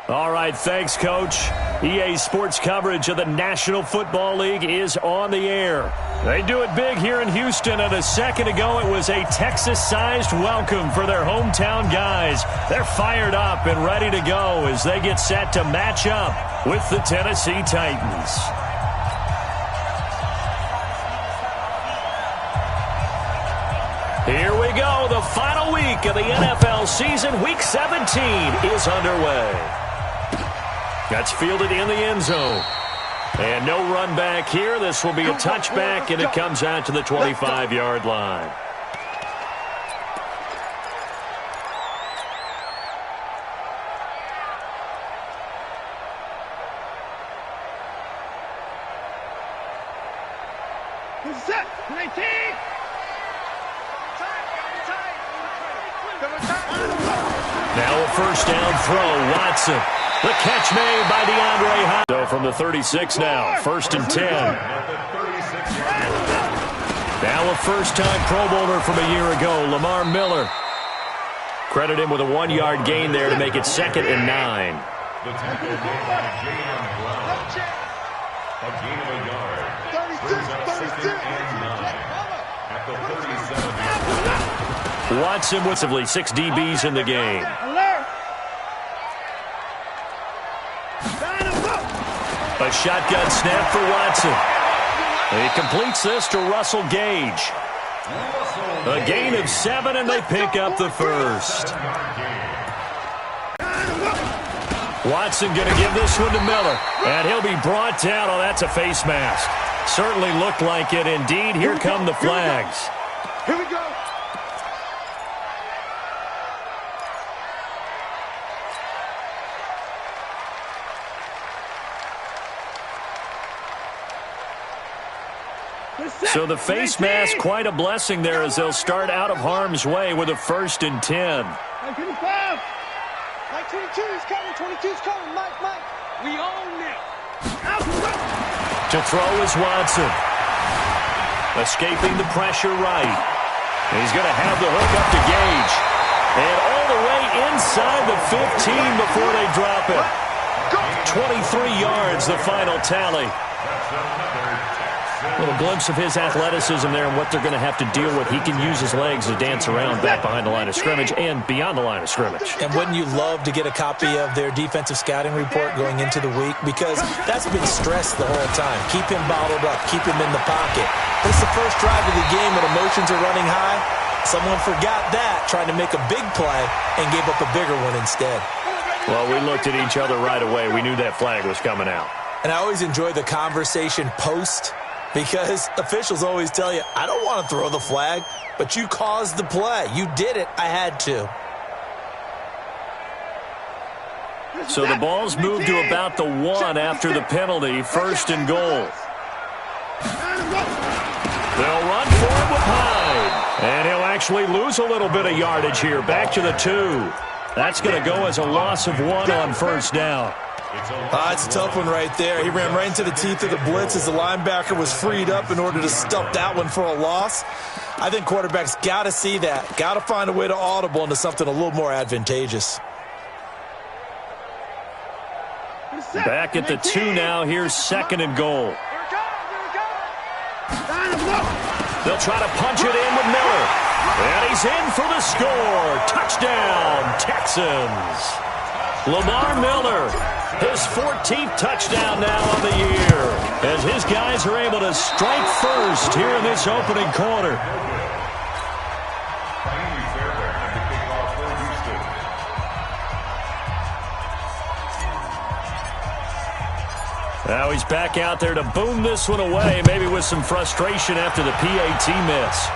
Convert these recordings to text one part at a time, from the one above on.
All right, thanks, Coach. EA Sports coverage of the National Football League is on the air. They do it big here in Houston, and a second ago it was a Texas-sized welcome for their hometown guys. They're fired up and ready to go as they get set to match up with the Tennessee Titans. Here we go. The final week of the NFL season. Week 17 is underway. That's fielded in the end zone. And no run back here. This will be a touchback, and it comes out to the 25-yard line. Now a first down throw. Watson. The catch made by DeAndre Hopkins. So from the 36 now, 1st and 10. Now a first-time Pro Bowler from a year ago, Lamar Miller. Credit him with a 1-yard gain there to make it 2nd and 9. The tackle made by Jayon Brown. A gain of a yard. Brings up 2nd and 9. At the 37. Watson with 6 DBs in the game. A shotgun snap for Watson. He completes this to Russell Gage. A gain of 7, and they pick up the first. Watson going to give this one to Miller, and he'll be brought down. Oh, that's a face mask. Certainly looked like it. Indeed, here come the flags. Here we go. So the face mask, quite a blessing there as they'll start out of harm's way with a 1st and 10. Mike 25. Mike 22 is coming. 22 is coming. Mike. We own it. To throw is Watson. Escaping the pressure right. He's going to have the hook up to Gage. And all the way inside the 15 before they drop it. 23 yards, the final tally. A little glimpse of his athleticism there and what they're going to have to deal with. He can use his legs to dance around back behind the line of scrimmage and beyond the line of scrimmage. And wouldn't you love to get a copy of their defensive scouting report going into the week? Because that's been stressed the whole time. Keep him bottled up. Keep him in the pocket. This is the first drive of the game when emotions are running high. Someone forgot that, trying to make a big play, and gave up a bigger one instead. Well, we looked at each other right away. We knew that flag was coming out. And I always enjoy the conversation post, because officials always tell you, I don't want to throw the flag, but you caused the play. You did it. I had to. So the ball's moved to about the 1 after the penalty. 1st and goal. They'll run for it with Hyde. And he'll actually lose a little bit of yardage here. Back to the 2. That's going to go as a loss of 1 on 1st down. It's a tough one right there. He ran right into the teeth of the blitz as the linebacker was freed up in order to stuff that one for a loss. I think quarterbacks got to see that. Got to find a way to audible into something a little more advantageous. Back at the 2 now. Here's 2nd and goal. They'll try to punch it in with Miller. And he's in for the score. Touchdown, Texans. Lamar Miller, his 14th touchdown now on the year, as his guys are able to strike first here in this opening quarter. Now he's back out there to boom this one away, maybe with some frustration after the PAT miss.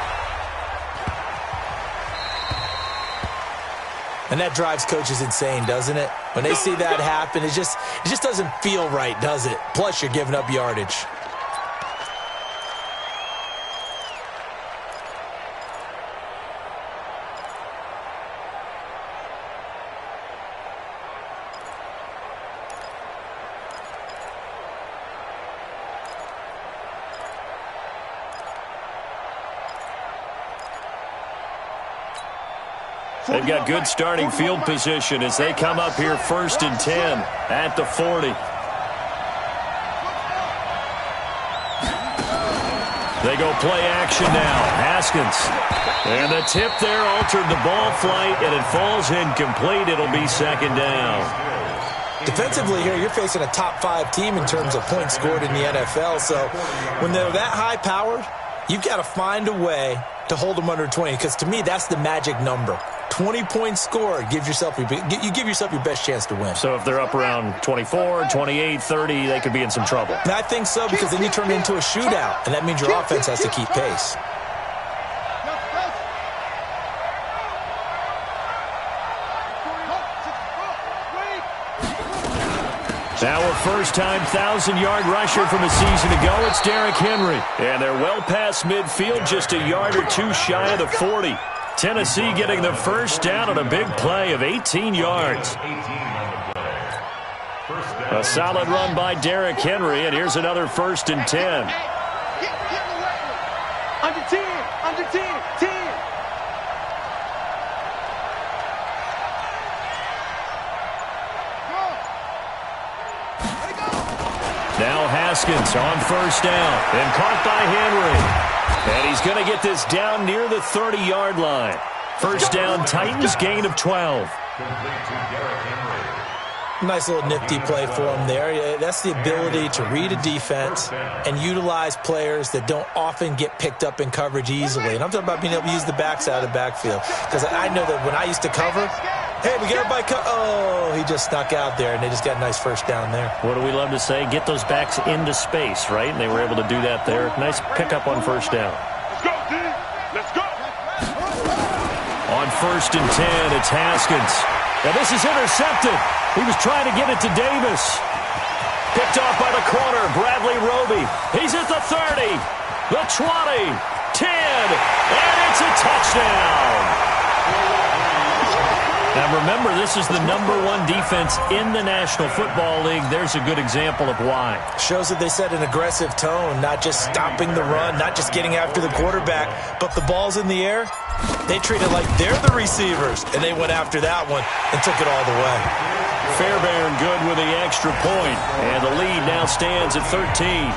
And that drives coaches insane, doesn't it? When they see that happen, it just doesn't feel right, does it? Plus, you're giving up yardage. They've got good starting field position as they come up here 1st and 10 at the 40. They go play action now. Haskins. And the tip there altered the ball flight, and it falls incomplete. It'll be 2nd down. Defensively here, you're facing a top-5 team in terms of points scored in the NFL. So when they're that high-powered, you've got to find a way to hold them under 20, because to me, that's the magic number. 20 points scored, you give yourself your best chance to win. So if they're up around 24, 28, 30, they could be in some trouble. And I think so, because then you turn it into a shootout, and that means your offense has to keep pace. Now a first-time 1,000-yard rusher from a season ago, it's Derrick Henry. And they're well past midfield, just a yard or two shy of the 40. Tennessee getting the first down on a big play of 18 yards. A solid run by Derrick Henry, and here's another 1st and 10. Under 10, under 10, 10. Now Haskins on 1st down and caught by Henry. And he's going to get this down near the 30-yard line. 1st down, Titans, gain of 12. Nice little nifty play for him there. That's the ability to read a defense and utilize players that don't often get picked up in coverage easily. And I'm talking about being able to use the backside of the backfield. Because I know that when I used to cover, hey, we got everybody oh, he just snuck out there, and they just got a nice 1st down there. What do we love to say? Get those backs into space, right? And they were able to do that there. Nice pickup on 1st down. Let's go, D. Let's go. On 1st and 10, it's Haskins. Now this is intercepted. He was trying to get it to Davis. Picked off by the corner, Bradley Roby. He's at the 30, the 20, 10, and it's a touchdown. Now remember, this is the #1 defense in the National Football League. There's a good example of why. Shows that they set an aggressive tone, not just stopping the run, not just getting after the quarterback, but the ball's in the air. They treat it like they're the receivers, and they went after that one and took it all the way. Fairbairn good with the extra point, and the lead now stands at 13.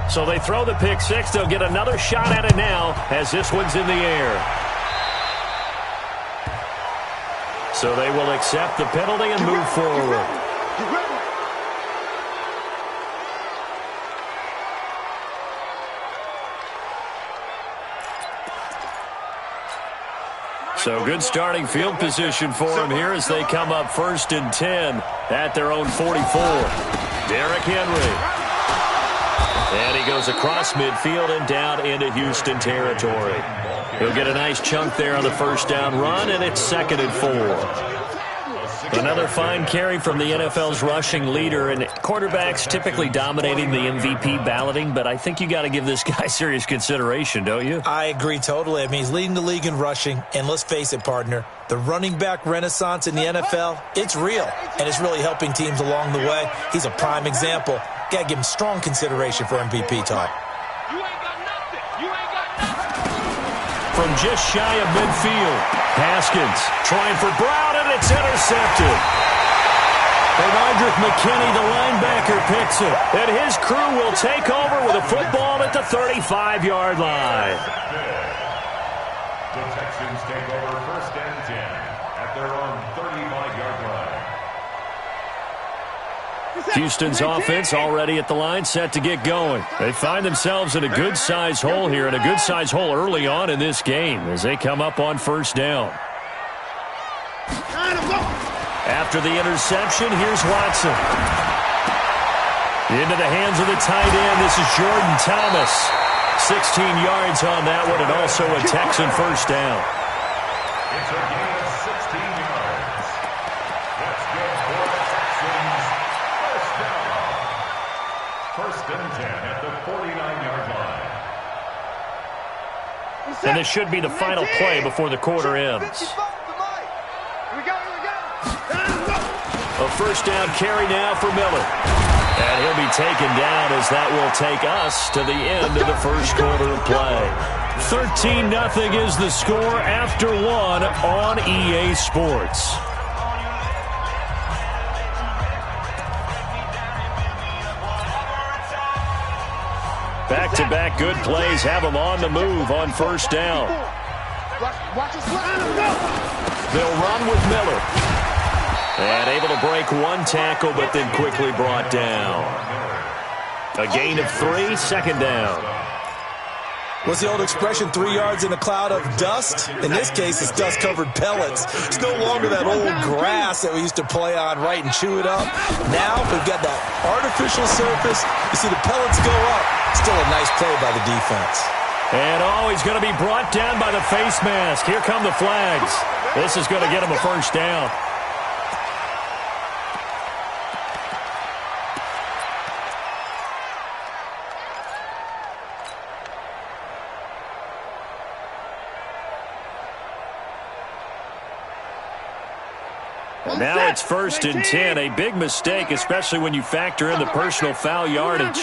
So they throw the pick six. They'll get another shot at it now as this one's in the air. So they will accept the penalty and move forward. So good starting field position for them here as they come up 1st and 10 at their own 44. Derrick Henry. And he goes across midfield and down into Houston territory. He'll get a nice chunk there on the 1st down run, and it's 2nd and 4. Another fine carry from the NFL's rushing leader, and quarterbacks typically dominating the MVP balloting, but I think you got to give this guy serious consideration, don't you? I agree totally. I mean, he's leading the league in rushing, and let's face it, partner, the running back renaissance in the NFL, it's real, and it's really helping teams along the way. He's a prime example. Got to give him strong consideration for MVP talk. You ain't got nothing. You ain't got nothing. From just shy of midfield, Haskins trying for Brown, and it's intercepted. And Audric McKinney, the linebacker, picks it. And his crew will take over with a football at the 35-yard line. The Texans take over 1st and 10 at their own 35-yard line. Houston's offense already at the line, set to get going. They find themselves in a good-sized hole here, and a good-sized hole early on in this game as they come up on 1st down. After the interception, here's Watson. Into the hands of the tight end. This is Jordan Thomas. 16 yards on that one, and also a Texan 1st down. It's a gain of 16 yards. And this should be the final play before the quarter ends. A first down carry now for Miller. And he'll be taken down as that will take us to the end of the first quarter of play. 13-0 is the score after one on EA Sports. Back-to-back good plays have them on the move on first down. They'll run with Miller. And able to break one tackle, but then quickly brought down. A gain of 3, second down. What's the old expression, 3 yards in a cloud of dust? In this case, it's dust-covered pellets. It's no longer that old grass that we used to play on, right, and chew it up. Now we've got that artificial surface. You see the pellets go up. Still a nice play by the defense. And he's going to be brought down by the face mask. Here come the flags. This is going to get him a first down. Now it's 1st and 10, a big mistake, especially when you factor in the personal foul yardage.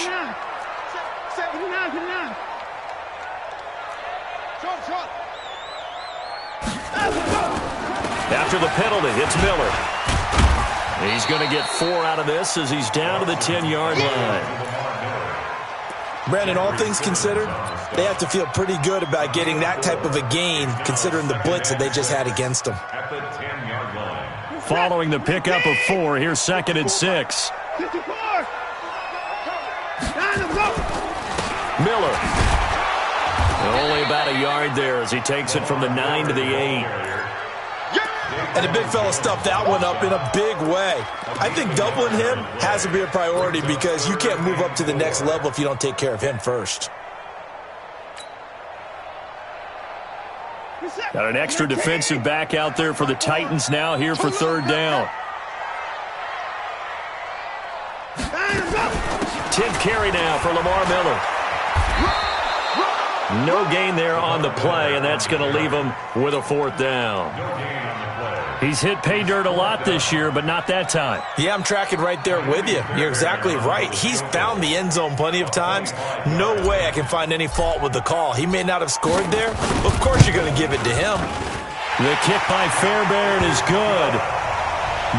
After the penalty, it's Miller. He's going to get 4 out of this as he's down to the 10-yard line. Brandon, all things considered, they have to feel pretty good about getting that type of a gain, considering the blitz that they just had against them. At the 10-yard line. Following the pickup of 4, here's 2nd and 6. Miller. Only about a yard there as he takes it from the 9 to the 8. And the big fella stuffed that one up in a big way. I think doubling him has to be a priority because you can't move up to the next level if you don't take care of him first. Got an extra defensive back out there for the Titans now here for 3rd down. 10th carry now for Lamar Miller. No gain there on the play, and that's going to leave him with a 4th down. He's hit pay dirt a lot this year, but not that time. Yeah, I'm tracking right there with you. You're exactly right. He's found the end zone plenty of times. No way I can find any fault with the call. He may not have scored there. Of course you're going to give it to him. The kick by Fairbairn is good.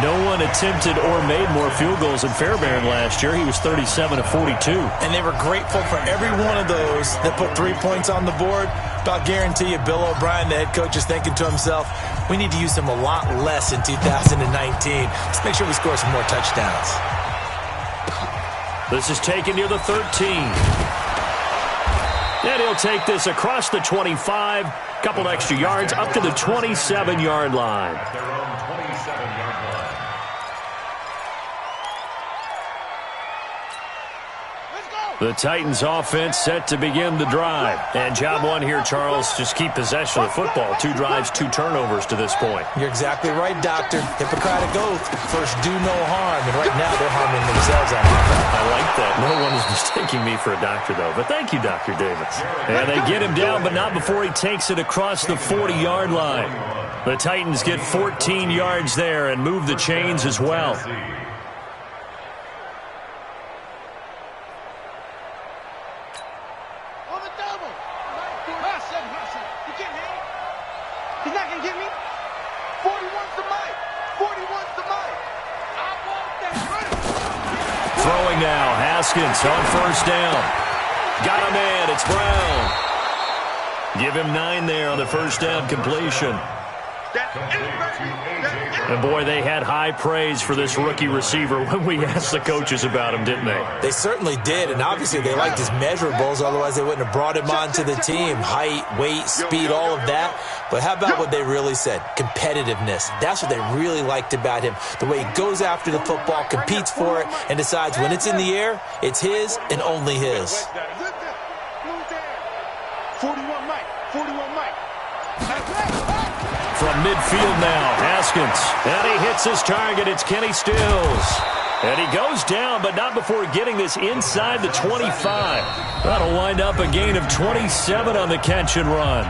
No one attempted or made more field goals than Fairbairn last year. He was 37 of 42. And they were grateful for every one of those that put 3 points on the board. But I'll guarantee you, Bill O'Brien, the head coach, is thinking to himself, we need to use him a lot less in 2019. Let's make sure we score some more touchdowns. This is taken near the 13. And he'll take this across the 25. Couple extra yards up to the 27-yard line. Their own 27-yard line. The Titans offense set to begin the drive. And job one here, Charles, just keep possession of the football. 2 drives, 2 turnovers to this point. You're exactly right, Doctor. Hippocratic oath. First, do no harm. And right now, they're harming themselves on offense. I like that. No one is mistaking me for a doctor, though. But thank you, Dr. Davis. And they get him down, but not before he takes it across the 40-yard line. The Titans get 14 yards there and move the chains as well. Throwing now, Haskins on first down. Got a man, it's Brown. Give him 9 there on the first down completion. And boy, they had high praise for this rookie receiver when we asked the coaches about him, didn't they? They certainly did, and obviously they liked his measurables, otherwise they wouldn't have brought him onto the team. Height, weight, speed, all of that. But how about what they really said? Competitiveness. That's what they really liked about him. The way he goes after the football, competes for it, and decides when it's in the air, it's his and only his. 41 Mike. 41 Mike. From midfield now, Haskins. And he hits his target. It's Kenny Stills. And he goes down, but not before getting this inside the 25. That'll wind up a gain of 27 on the catch and run.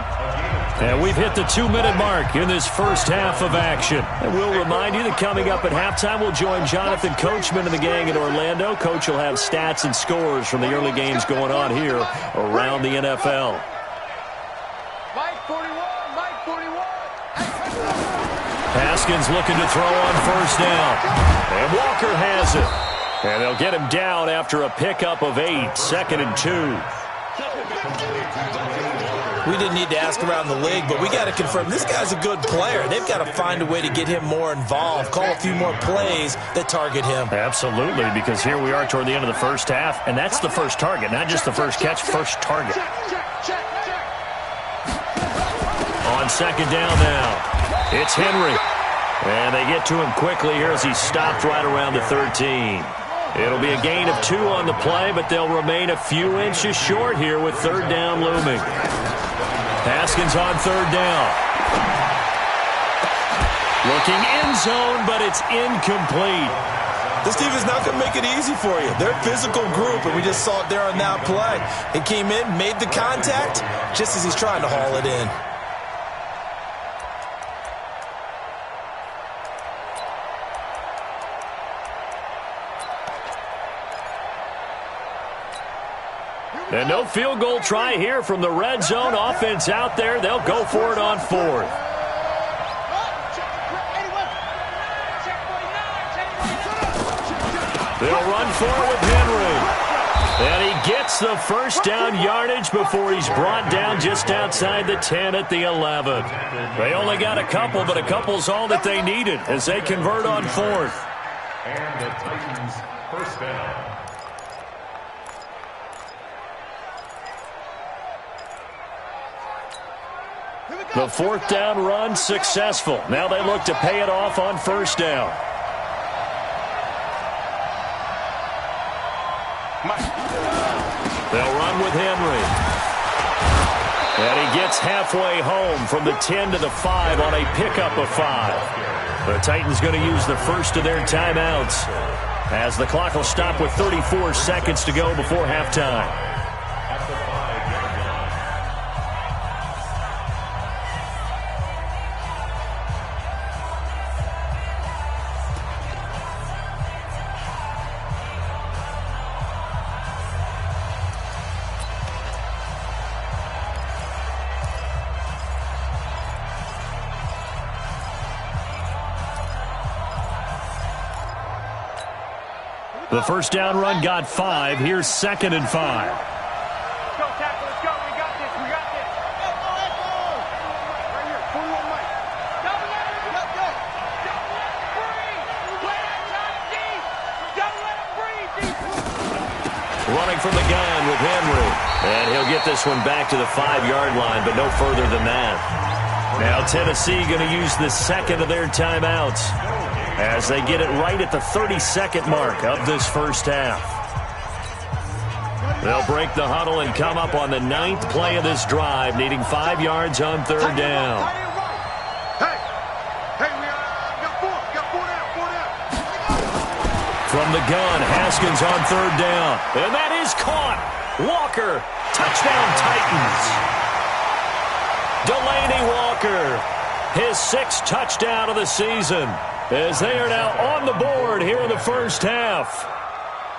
And we've hit the 2-minute mark in this first half of action. And we'll remind you that coming up at halftime, we'll join Jonathan Coachman and the gang in Orlando. Coach will have stats and scores from the early games going on here around the NFL. Mike 41, Mike 41. Haskins looking to throw on first down. And Walker has it. And they'll get him down after a pickup of 8, 2nd and 2. We didn't need to ask around the league, but we got to confirm this guy's a good player. They've got to find a way to get him more involved, call a few more plays that target him. Absolutely, because here we are toward the end of the first half, and that's the first target, not just the first catch, first target. On second down now, it's Henry. And they get to him quickly here as he stopped right around the 13. It'll be a gain of 2 on the play, but they'll remain a few inches short here with third down looming. Haskins on third down. Looking end zone, but it's incomplete. This team is not going to make it easy for you. They're a physical group, and we just saw it there on that play. It came in, made the contact, just as he's trying to haul it in. And no field goal try here from the red zone. Offense out there. They'll go for it on 4th. They'll run for it with Henry. And he gets the first down yardage before he's brought down just outside the 10 at the 11. They only got a couple, but a couple's all that they needed as they convert on 4th. And the Titans first down. The 4th down run successful. Now they look to pay it off on first down. They'll run with Henry. And he gets halfway home from the 10 to the 5 on a pickup of 5. The Titans going to use the first of their timeouts as the clock will stop with 34 seconds to go before halftime. The first down run got 5. Here's 2nd and 5. Let's go, tackle. Let's go. We got this. We got this. Let's go. Right here. 41 Mike. Double it. Let's go. Don't let him breathe. Play that time deep. Don't let him breathe. Running from the gun with Henry. And he'll get this one back to the 5-yard line, but no further than that. Now Tennessee going to use the second of their timeouts as they get it right at the 32nd mark of this first half. They'll break the huddle and come up on the 9th play of this drive, needing 5 yards on third down. Hey, we got 4 down. From the gun, Haskins on third down. And that is caught. Walker, touchdown Titans. Delaney Walker, his 6th touchdown of the season, as they are now on the board here in the first half.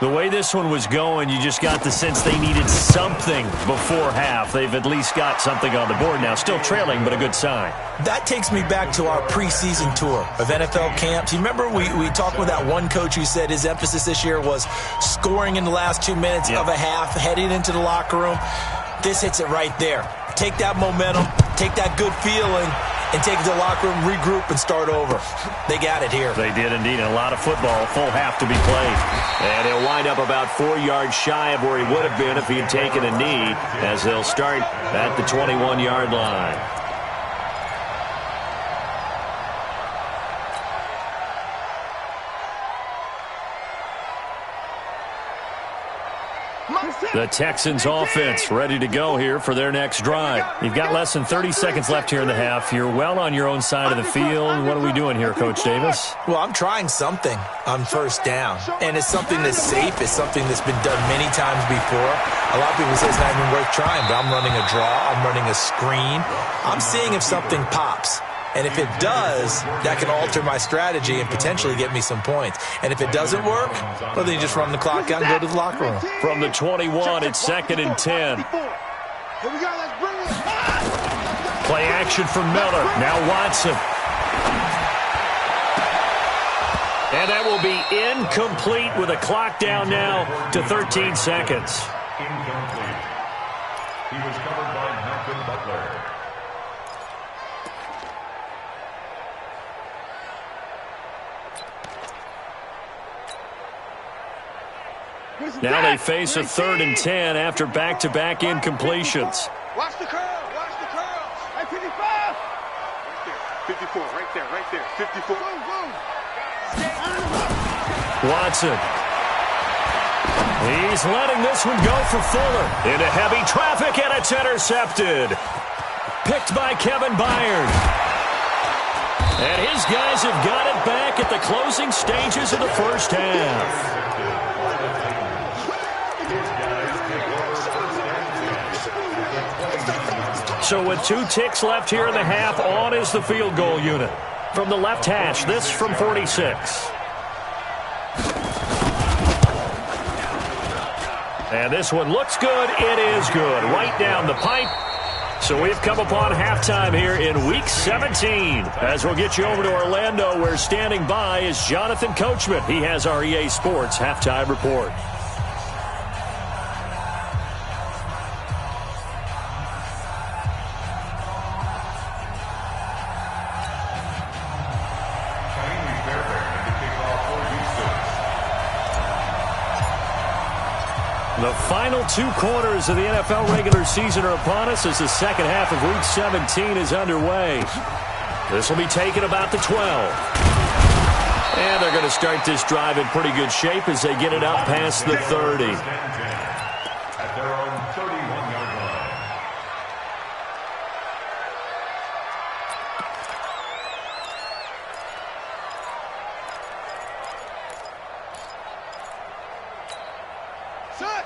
The way this one was going, you just got the sense they needed something before half. They've at least got something on the board now. Still trailing, but a good sign. That takes me back to our preseason tour of NFL camps. You remember we talked with that one coach who said his emphasis this year was scoring in the last 2 minutes of a half, heading into the locker room. This hits it right there. Take that momentum, take that good feeling, and take it to the locker room, regroup, and start over. They got it here. They did indeed. And a lot of football, full half to be played. And he'll wind up about 4 yards shy of where he would have been if he had taken a knee, as they'll start at the 21-yard line. The Texans offense ready to go here for their next drive. You've got less than 30 seconds left here in the half. You're well on your own side of the field. What are we doing here, Coach Davis? Well, I'm trying something on first down, and it's something that's safe. It's something that's been done many times before. A lot of people say it's not even worth trying, but I'm running a draw. I'm running a screen. I'm seeing if something pops. And if it does, that can alter my strategy and potentially get me some points. And if it doesn't work, well, then you just run the clock out and go to the locker room. From the 21, it's 2nd and 10. Here we go, let's bring it. Play action from Miller. Now Watson. And that will be incomplete with a clock down now to 13 seconds. Incomplete. He was covered by Malcolm Butler. Now they face a 3rd and 10 after back-to-back incompletions. Watch the curl, watch the curl. Hey, 55. Right there, 54. Watson. He's letting this one go for Fuller. Into heavy traffic, and it's intercepted. Picked by Kevin Byard. And his guys have got it back at the closing stages of the first half. So with 2 ticks left here in the half, on is the field goal unit. From the left hash, this from 46. And this one looks good. It is good. Right down the pipe. So we've come upon halftime here in Week 17. As we'll get you over to Orlando, where standing by is Jonathan Coachman. He has our EA Sports halftime report. The final 2 quarters of the NFL regular season are upon us as the second half of Week 17 is underway. This will be taken about the 12. And they're going to start this drive in pretty good shape as they get it up past the 30. At their own 31-yard line.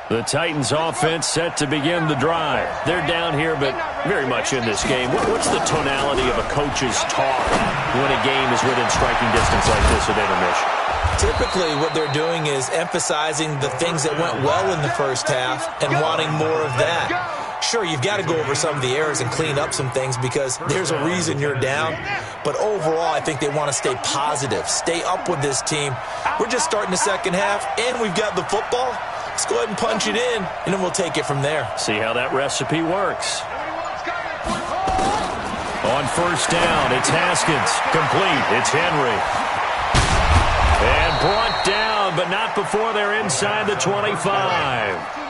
The Titans offense set to begin the drive. They're down here, but very much in this game. What's the tonality of a coach's talk when a game is within striking distance like this at intermission? Typically, what they're doing is emphasizing the things that went well in the first half and wanting more of that. Sure, you've got to go over some of the errors and clean up some things because there's a reason you're down. But overall, I think they want to stay positive, stay up with this team. We're just starting the second half, and we've got the football. Let's go ahead and punch it in, and then we'll take it from there. See how that recipe works. On first down, it's Haskins. Complete. It's Henry. And brought down, but not before they're inside the 25.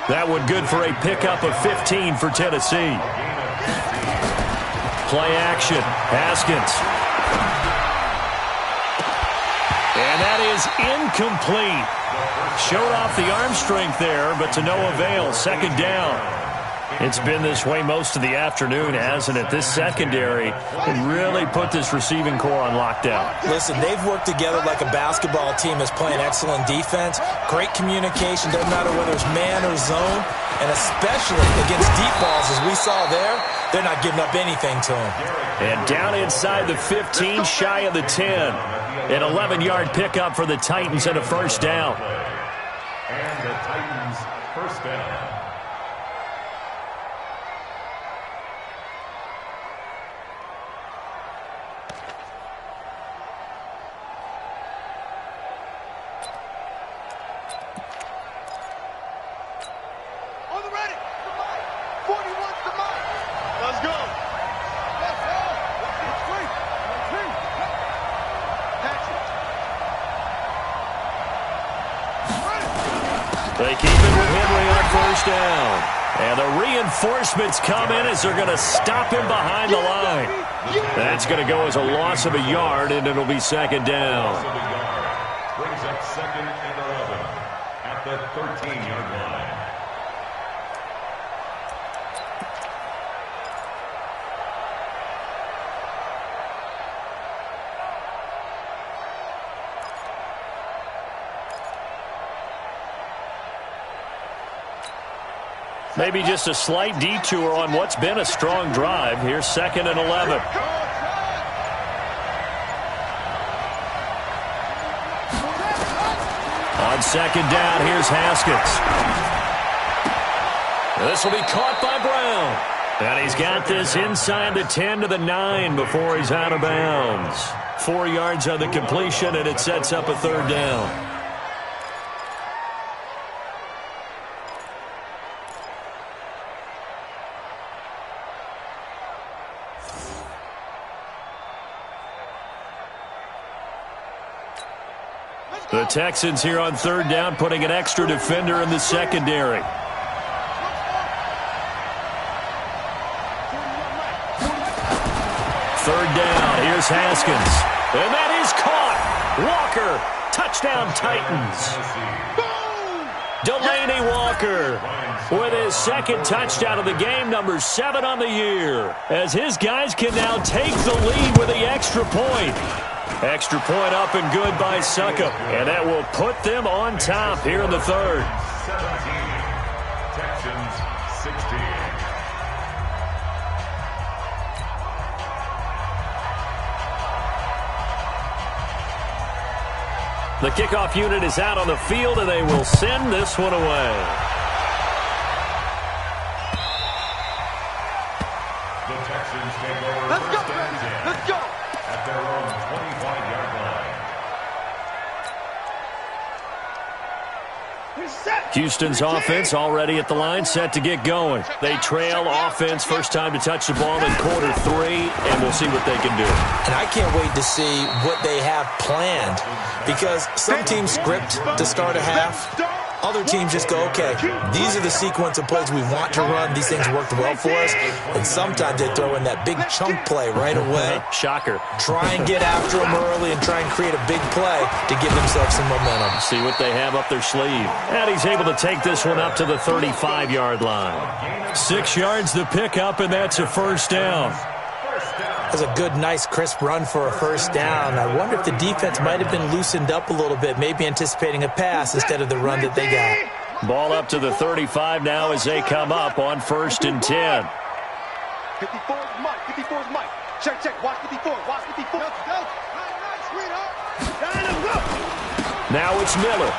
That one good for a pickup of 15 for Tennessee. Play action. Haskins. And that is incomplete. Showed off the arm strength there, but to no avail. Second down. It's been this way most of the afternoon, hasn't it? This secondary really put this receiving core on lockdown. Listen, they've worked together like a basketball team that's playing excellent defense. Great communication, doesn't matter whether it's man or zone. And especially against deep balls, as we saw there, they're not giving up anything to them. And down inside the 15, shy of the 10. An 11-yard pickup for the Titans and a first down. And the Titans first down. On the ready. 41's the mark. Let's go. Let's go. They keep it with Henry on first down. And the reinforcements come in as they're going to stop him behind the line. That's going to go as a loss of a yard, and it'll be second down. Loss of a yard. Brings up 2nd and 11 at the 13-yard line. Maybe just a slight detour on what's been a strong drive. Here's 2nd and 11. On 2nd down, here's Haskins. This will be caught by Brown. And he's got this inside the 10 to the 9 before he's out of bounds. 4 yards on the completion, and it sets up a 3rd down. The Texans here on 3rd down, putting an extra defender in the secondary. 3rd down, here's Haskins. And that is caught. Walker, touchdown Titans. Delaney Walker with his 2nd touchdown of the game, number 7 on the year, as his guys can now take the lead with the extra point. Extra point up and good by Succop, and that will put them on top here in the 3rd. 17, Texans 16. The kickoff unit is out on the field, and they will send this one away. The Texans take over. Let's go, first and 10 let's go. at their own 25-yard line. Houston's offense already at the line, set to get going. They trail offense, first time to touch the ball in quarter 3, and we'll see what they can do. And I can't wait to see what they have planned, because some teams script to start a half. Other teams just go, okay, these are the sequence of plays we want to run. These things worked well for us. And sometimes they throw in that big chunk play right away. Shocker. Try and get after them early and try and create a big play to give themselves some momentum. See what they have up their sleeve. And he's able to take this one up to the 35-yard line. 6 yards the pickup, and that's a first down. That's a good, nice, crisp run for a first down. I wonder if the defense might have been loosened up a little bit, maybe anticipating a pass instead of the run that they got. Ball up to the 35 now as they come up on 1st and 10. 54 is Mike. 54 is Mike. Check, check. Watch 54. Watch 54. Now it's Miller.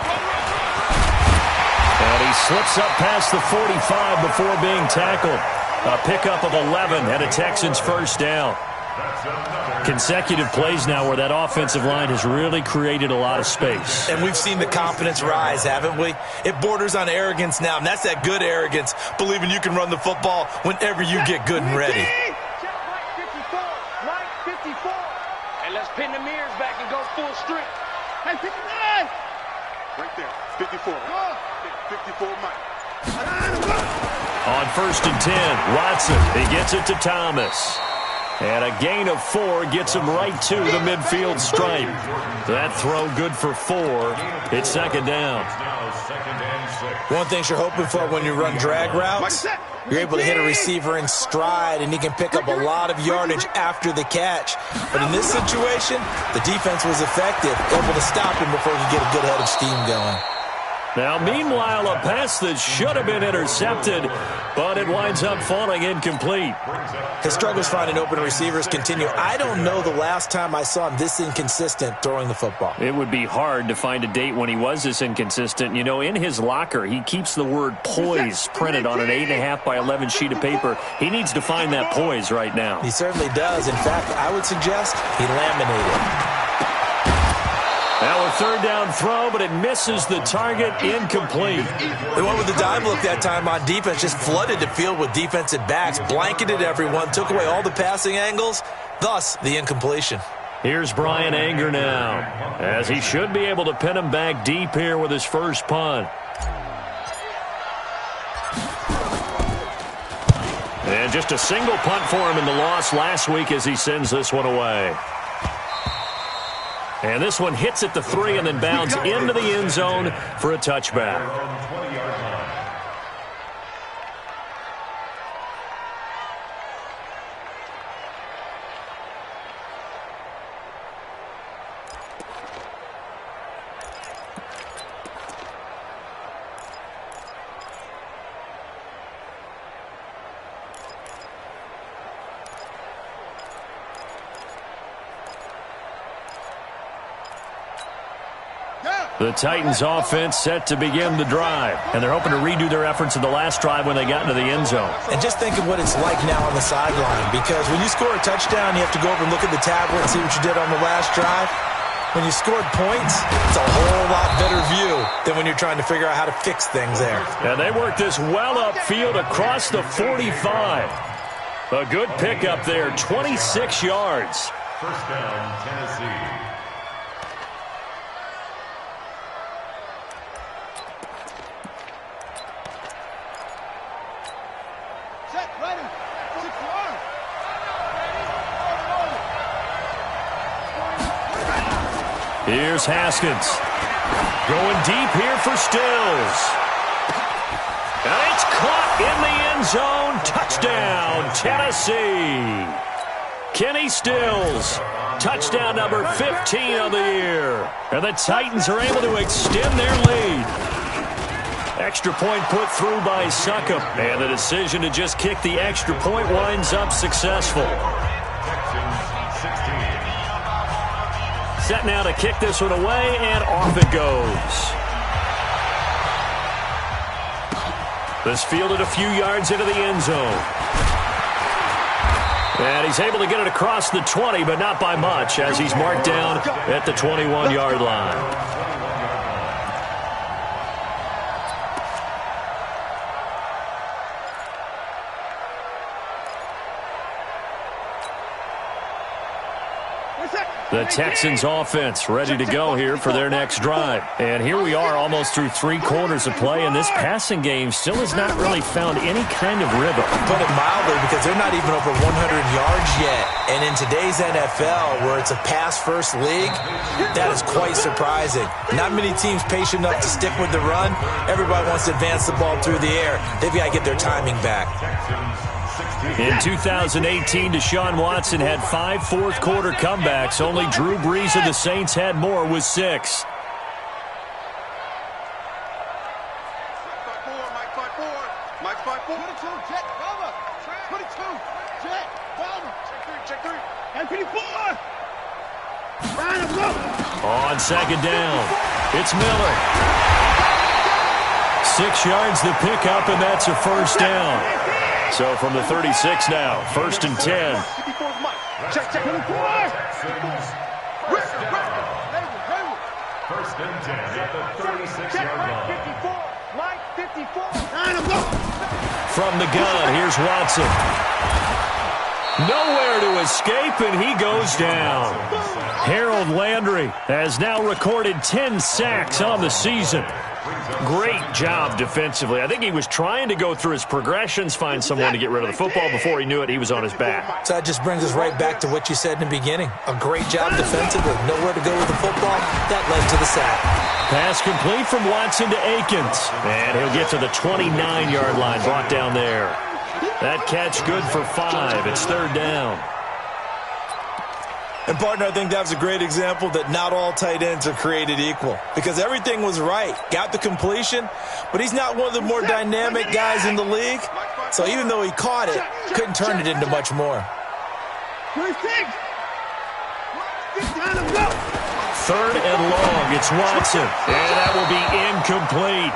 And he slips up past the 45 before being tackled. A pickup of 11 and a Texans first down. Consecutive plays now where that offensive line has really created a lot of space. And we've seen the confidence rise, haven't we? It borders on arrogance now, and that's that good arrogance, believing you can run the football whenever you get good and ready. Check Mike 54. Mike 54. And let's pin the mirrors back and go full strength. Hey, 59. Right there. 54. 54 Mike. On 1st and 10, Watson, he gets it to Thomas. And a gain of 4 gets him right to the midfield stripe. That throw good for 4. It's 2nd down. One thing you're hoping for when you run drag routes, you're able to hit a receiver in stride, and he can pick up a lot of yardage after the catch. But in this situation, the defense was effective, able to stop him before he could get a good head of steam going. Now, meanwhile, a pass that should have been intercepted, but it winds up falling incomplete. His struggles finding open receivers continue. I don't know the last time I saw him this inconsistent throwing the football. It would be hard to find a date when he was this inconsistent. You know, in his locker, he keeps the word poise printed on an 8.5 by 11 sheet of paper. He needs to find that poise right now. He certainly does. In fact, I would suggest he laminated. Now a 3rd down throw, but it misses the target, incomplete. They went with the dive look that time on defense, just flooded the field with defensive backs, blanketed everyone, took away all the passing angles, thus the incompletion. Here's Brian Anger now, as he should be able to pin him back deep here with his first punt. And just a single punt for him in the loss last week as he sends this one away. And this one hits at the 3 and then bounds into the end zone for a touchback. The Titans offense set to begin the drive, and they're hoping to redo their efforts in the last drive when they got into the end zone. And just think of what it's like now on the sideline, because when you score a touchdown, you have to go over and look at the tablet and see what you did on the last drive. When you scored points, it's a whole lot better view than when you're trying to figure out how to fix things there. And they worked this well upfield across the 45. A good pickup there, 26 yards. First down, Tennessee. Here's Haskins. Going deep here for Stills. And it's caught in the end zone. Touchdown, Tennessee. Kenny Stills. Touchdown number 15 of the year. And the Titans are able to extend their lead. Extra point put through by Succop. And the decision to just kick the extra point winds up successful. Set now to kick this one away, and off it goes. This fielded a few yards into the end zone. And he's able to get it across the 20, but not by much, as he's marked down at the 21-yard line. The Texans offense ready to go here for their next drive. And here we are almost through 3 quarters of play, and this passing game still has not really found any kind of rhythm. Put it mildly, because they're not even over 100 yards yet. And in today's NFL, where it's a pass-first league, that is quite surprising. Not many teams patient enough to stick with the run. Everybody wants to advance the ball through the air. They've got to get their timing back. In 2018, Deshaun Watson had 5 fourth-quarter comebacks. Only Drew Brees of the Saints had more with 6. On second down, it's Miller. 6 yards the pickup, and that's a first down. So from the 36 now, 1st and 10. First and 10 at the 36-yard line. From the gun, here's Watson. Nowhere to escape, and he goes down. Harold Landry has now recorded 10 sacks on the season. Great job defensively. I think he was trying to go through his progressions, find someone to get rid of the football. Before he knew it, he was on his back. So that just brings us right back to what you said in the beginning. A great job defensively. Nowhere to go with the football. That led to the sack. Pass complete from Watson to Akins. And he'll get to the 29-yard line, brought down there. That catch good for 5. It's 3rd down. And, partner, I think that was a great example that not all tight ends are created equal, because everything was right. Got the completion, but he's not one of the more dynamic guys in the league. So even though he caught it, couldn't turn it into much more. 3rd and long. It's Watson, and that will be incomplete.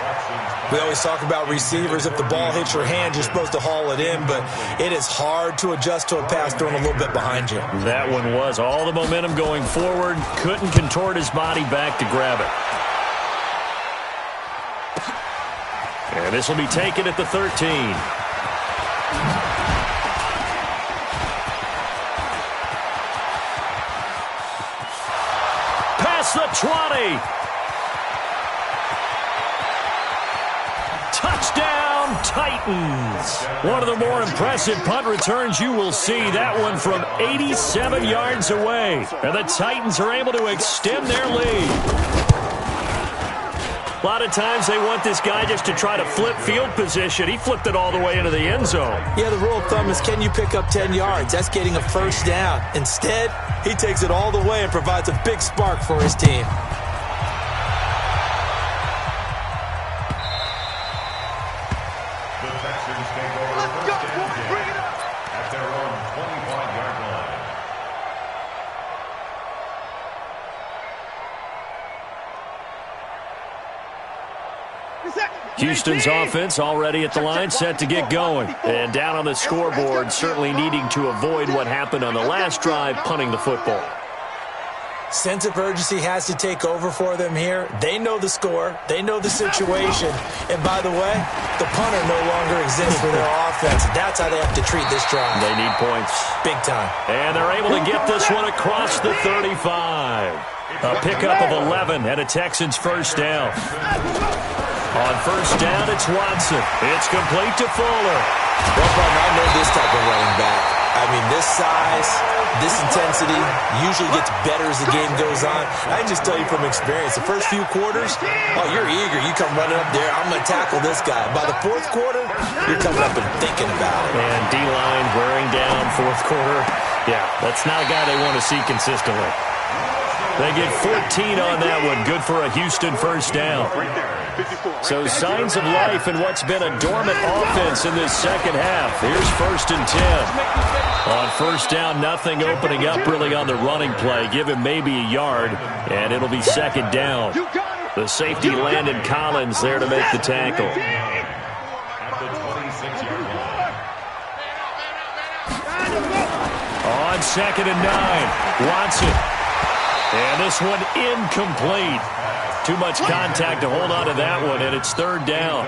We always talk about receivers. If the ball hits your hand, you're supposed to haul it in, but it is hard to adjust to a pass thrown a little bit behind you. That one was all the momentum going forward. Couldn't contort his body back to grab it. And this will be taken at the 13. Past the 20. Touchdown, Titans. One of the more impressive punt returns you will see. That one from 87 yards away. And the Titans are able to extend their lead. A lot of times they want this guy just to try to flip field position. He flipped it all the way into the end zone. Yeah, the rule of thumb is, can you pick up 10 yards? That's getting a first down. Instead, he takes it all the way and provides a big spark for his team. Houston's offense already at the line, set to get going. And down on the scoreboard, certainly needing to avoid what happened on the last drive, punting the football. Sense of urgency has to take over for them here. They know the score. They know the situation. And by the way, the punter no longer exists for their offense. That's how they have to treat this drive. They need points. Big time. And they're able to get this one across the 35. A pickup of 11 and a Texans first down. On first down, it's Watson. It's complete to Fuller. Well, partner, I know this type of running back. I mean, this size, this intensity usually gets better as the game goes on. I can just tell you from experience, the first few quarters, oh, you're eager. You come running up there, I'm going to tackle this guy. By the fourth quarter, you're coming up and thinking about it. And D-line wearing down fourth quarter. Yeah, that's not a guy they want to see consistently. They get 14 on that one. Good for a Houston first down. So signs of life in what's been a dormant offense in this second half. Here's first and 10. On first down, nothing opening up really on the running play. Give him maybe a yard, and it'll be second down. The safety Landon Collins there to make the tackle. At the 26-yard line. On second and 9, Watson. And this one incomplete. Too much contact to hold on to that one, and it's third down.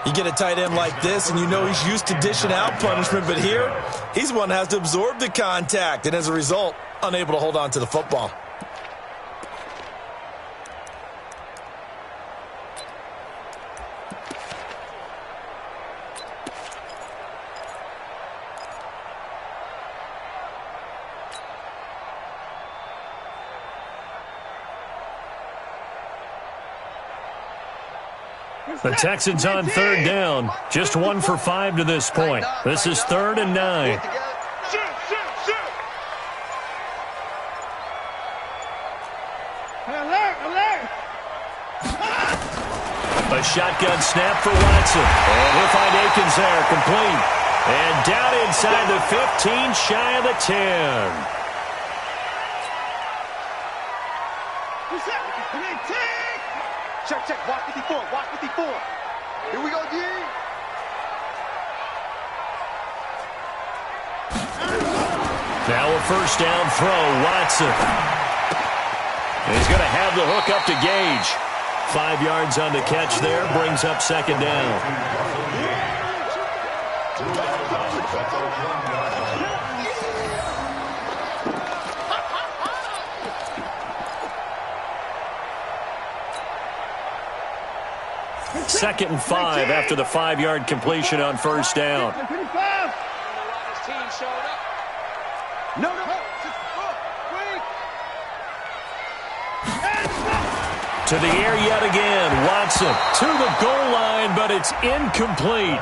You get a tight end like this, and you know he's used to dishing out punishment, but here, he's one that has to absorb the contact, and as a result, unable to hold on to the football. The Texans on third down. Just 1 for 5 to this point. This is third and 9. A shotgun snap for Watson. And he'll find Akins there, complete. And down inside the 15, shy of the 10. Check. Watch 54. Watch 54. Here we go, G. Now a first down throw, Watson. And he's going to have the hook up to Gage. 5 yards on the catch there, brings up second down. Second and 5 after the 5-yard completion on first down. To the air yet again. Watson to the goal line, but it's incomplete.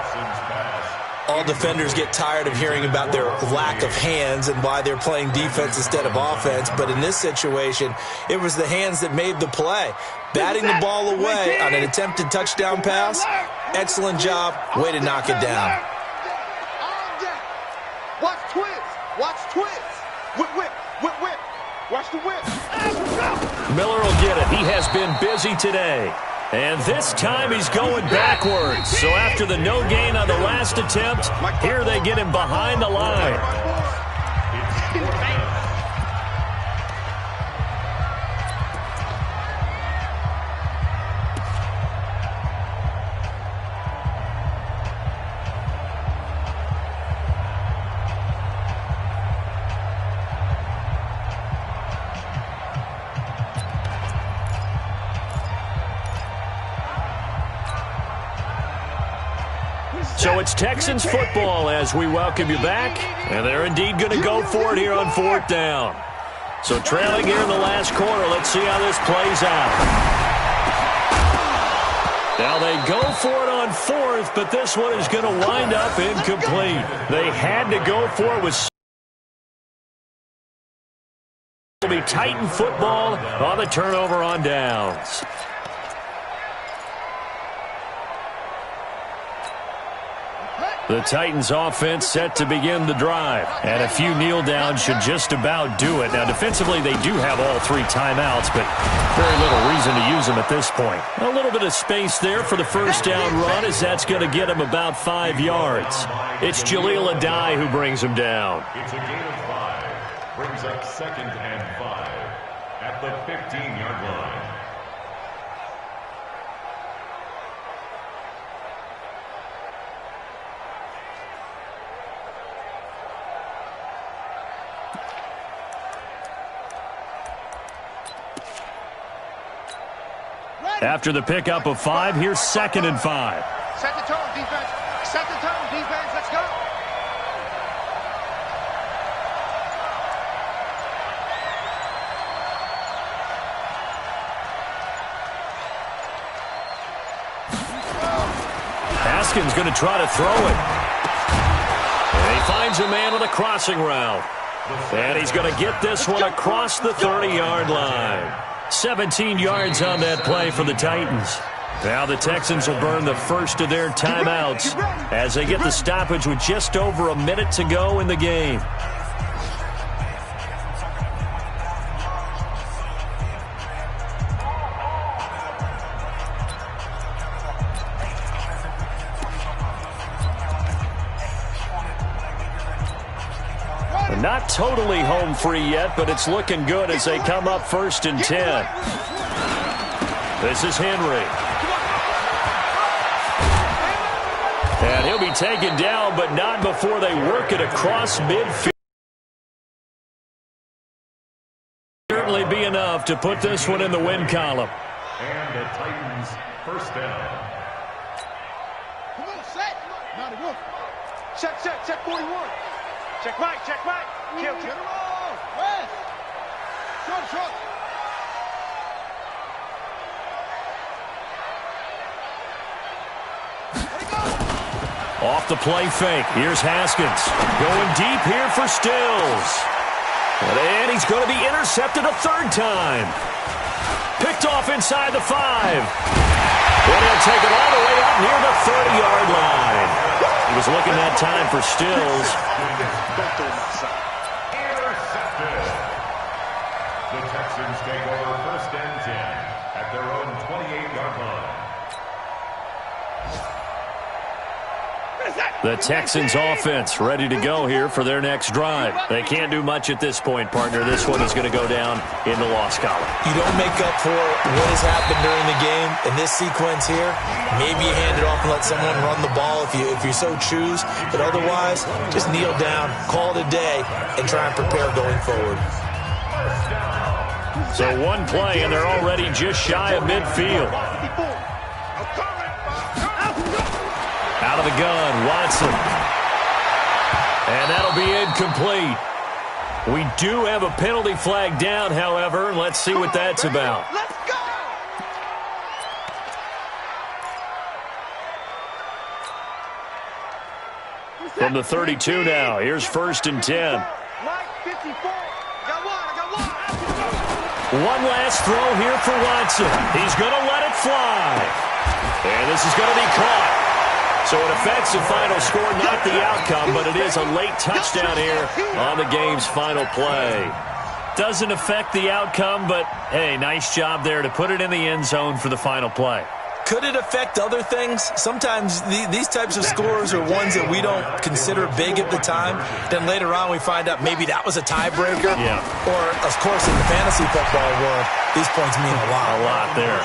All defenders get tired of hearing about their lack of hands and why they're playing defense instead of offense. But in this situation, it was the hands that made the play. Batting the ball away on an attempted touchdown pass. Excellent job. Way to knock it down. Watch twist. Watch twist. Whip. Watch the whip. Miller will get it. He has been busy today. And this time he's going backwards. So after the no gain on the last attempt, here they get him behind the line. So it's Texans football as we welcome you back. And they're indeed going to go for it here on fourth down. So trailing here in the last quarter. Let's see how this plays out. Now they go for it on fourth, but this one is going to wind up incomplete. They had to go for it with... It'll be Titan football on the turnover on downs. The Titans offense set to begin the drive. And a few kneel downs should just about do it. Now, defensively, they do have all 3 timeouts, but very little reason to use them at this point. A little bit of space there for the first down run, as that's going to get him about 5 yards. It's Jaleel Adai who brings him down. It's a gain of 5. Brings up 2nd and 5 at the 15-yard line. After the pickup of 5, here's 2nd and 5. Set the tone, defense. Set the tone, defense. Let's go. Haskins going to try to throw it. And he finds a man on a crossing route. And he's going to get this one across the 30-yard line. 17 yards on that play for the Titans. Now the Texans will burn the first of their timeouts as they get the stoppage with just over a minute to go in the game. Not totally home free yet, but it's looking good as they come up 1st and 10. This is Henry. And he'll be taken down, but not before they work it across midfield. Certainly be enough to put this one in the win column. And the Titans first down. Come on, set. Not a good. Check 41. Check Mike. Kill. Get him off. West. Short. Off the play fake. Here's Haskins. Going deep here for Stills. And he's going to be intercepted a 3rd time. Picked off inside the 5. And he'll take it all the way up near the 30-yard line. He was looking that time for Stills. Intercepted. The Texans take over 1st and 10 at their own 28-yard line. The Texans offense ready to go here for their next drive. They can't do much at this point, partner. This one is going to go down in the loss column. You don't make up for what has happened during the game in this sequence here. Maybe you hand it off and let someone run the ball if you so choose. But otherwise, just kneel down, call it a day, and try and prepare going forward. So one play, and they're already just shy of midfield. Out of the gun, Watson. And that'll be incomplete. We do have a penalty flag down, however. Let's see what that's about. Let's go. From the 32 now, here's 1st and 10. Mike, 54. I got one. One last throw here for Watson. He's going to let it fly. And this is going to be caught. So it affects the final score, not the outcome, but it is a late touchdown here on the game's final play. Doesn't affect the outcome, but, hey, nice job there to put it in the end zone for the final play. Could it affect other things? Sometimes these types of scores are ones that we don't consider big at the time. Then later on we find out maybe that was a tiebreaker. Yeah. Or, of course, in the fantasy football world, these points mean a lot. A lot there.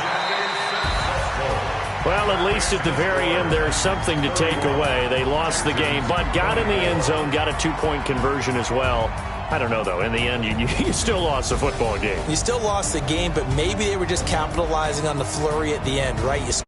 Well, at least at the very end, there's something to take away. They lost the game, but got in the end zone, got a 2-point conversion as well. I don't know, though. In the end, you still lost the football game. You still lost the game, but maybe they were just capitalizing on the flurry at the end, right?